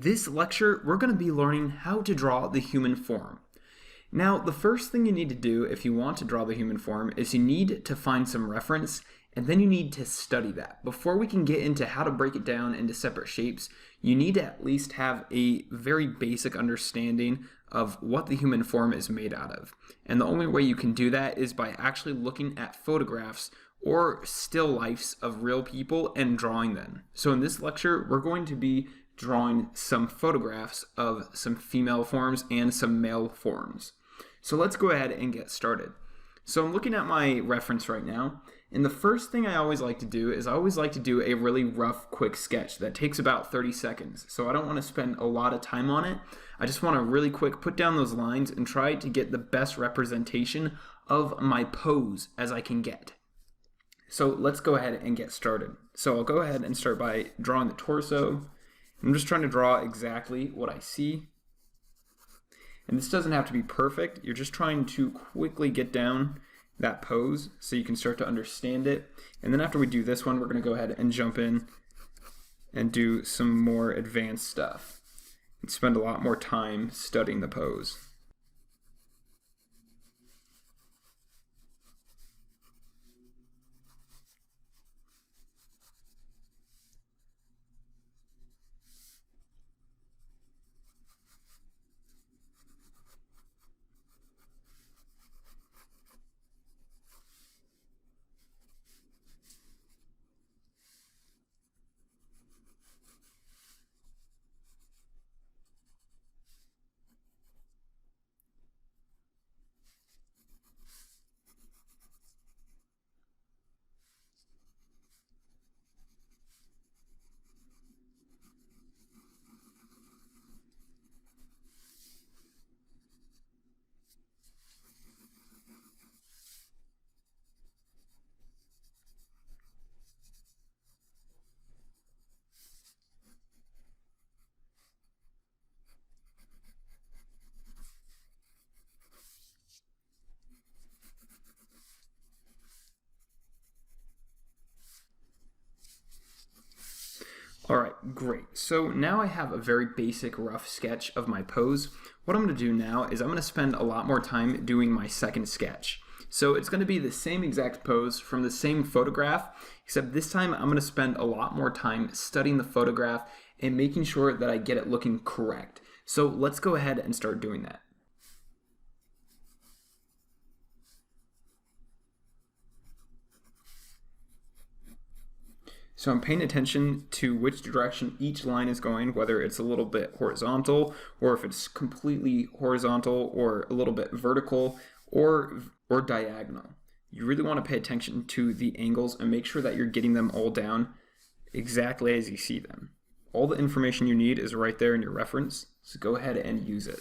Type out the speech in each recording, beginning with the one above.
this lecture, we're going to be learning how to draw the human form. Now, the first thing you need to do if you want to draw the human form is you need to find some reference, and then you need to study that. Before we can get into how to break it down into separate shapes, you need to at least have a very basic understanding of what the human form is made out of. And the only way you can do that is by actually looking at photographs or still lifes of real people and drawing them. So in this lecture, we're going to be drawing some photographs of some female forms and some male forms. So let's go ahead and get started. So I'm looking at my reference right now, and the first thing I always like to do is I always like to do a really rough, quick sketch that takes about 30 seconds. So I don't want to spend a lot of time on it. I just want to really quick put down those lines and try to get the best representation of my pose as I can get. So let's go ahead and get started. So I'll go ahead and start by drawing the torso. I'm just trying to draw exactly what I see. And this doesn't have to be perfect. You're just trying to quickly get down that pose so you can start to understand it. And then after we do this one, we're going to go ahead and jump in and do some more advanced stuff and spend a lot more time studying the pose. All right, great. So now I have a very basic rough sketch of my pose. What I'm going to do now is I'm going to spend a lot more time doing my second sketch. So it's going to be the same exact pose from the same photograph, except this time I'm going to spend a lot more time studying the photograph and making sure that I get it looking correct. So let's go ahead and start doing that. So I'm paying attention to which direction each line is going, whether it's a little bit horizontal or if it's completely horizontal or a little bit vertical or diagonal. You really want to pay attention to the angles and make sure that you're getting them all down exactly as you see them. All the information you need is right there in your reference, so go ahead and use it.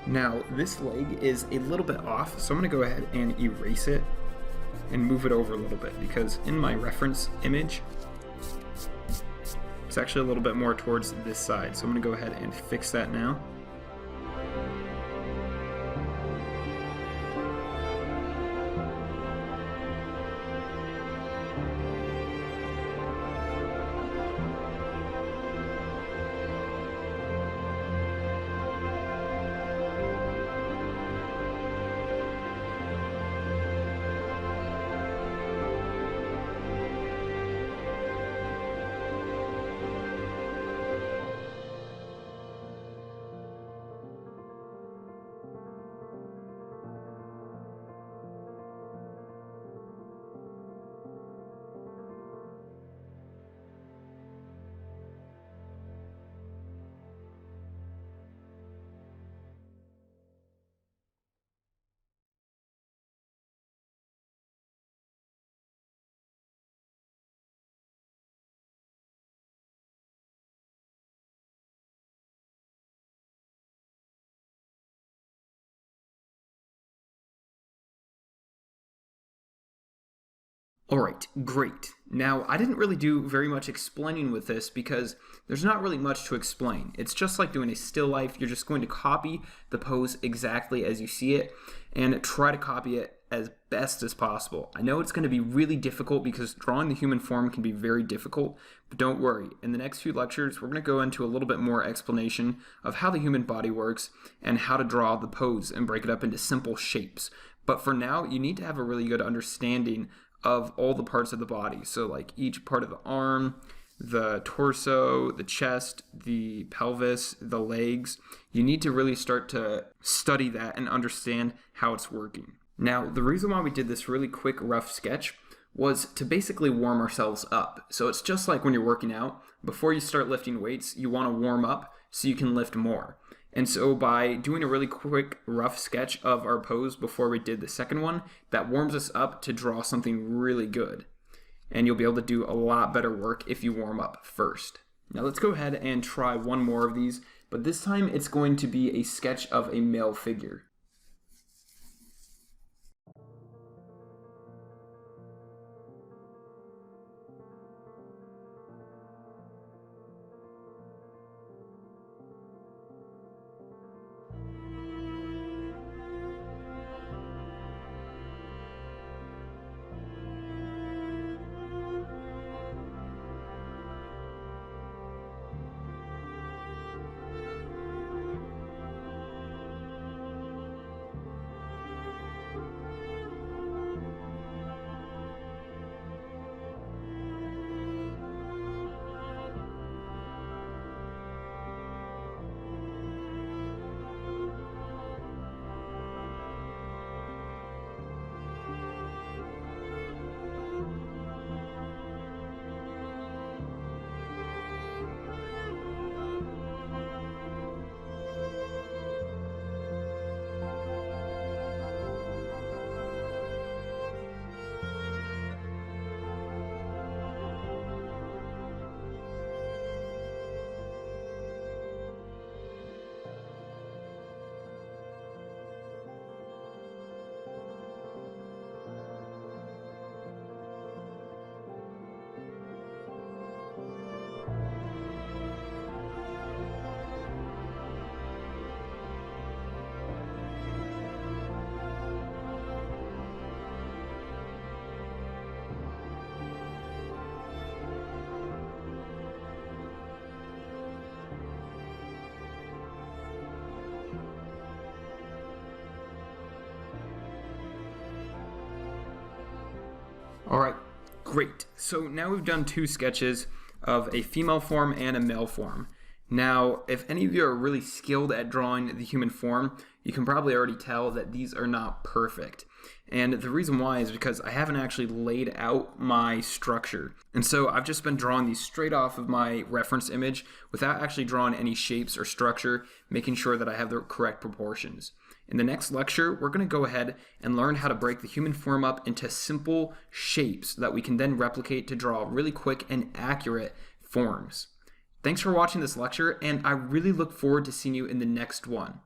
Now, this leg is a little bit off, so I'm going to go ahead and erase it and move it over a little bit, because in my reference image, it's actually a little bit more towards this side. So I'm going to go ahead and fix that now. Alright, great. Now, I didn't really do very much explaining with this because there's not really much to explain. It's just like doing a still life. You're just going to copy the pose exactly as you see it and try to copy it as best as possible. I know it's going to be really difficult because drawing the human form can be very difficult, but don't worry. In the next few lectures, we're going to go into a little bit more explanation of how the human body works and how to draw the pose and break it up into simple shapes. But for now, you need to have a really good understanding of all the parts of the body. So like each part of the arm, the torso, the chest, the pelvis, the legs. You need to really start to study that and understand how it's working. Now, the reason why we did this really quick rough sketch was to basically warm ourselves up. So it's just like when you're working out. Before you start lifting weights, you want to warm up so you can lift more. And so by doing a really quick rough sketch of our pose before we did the second one, that warms us up to draw something really good. And you'll be able to do a lot better work if you warm up first. Now let's go ahead and try one more of these, but this time it's going to be a sketch of a male figure. All right, great. So now we've done two sketches of a female form and a male form. Now, if any of you are really skilled at drawing the human form, you can probably already tell that these are not perfect. And the reason why is because I haven't actually laid out my structure. And so I've just been drawing these straight off of my reference image without actually drawing any shapes or structure, making sure that I have the correct proportions. In the next lecture, we're going to go ahead and learn how to break the human form up into simple shapes that we can then replicate to draw really quick and accurate forms. Thanks for watching this lecture, and I really look forward to seeing you in the next one.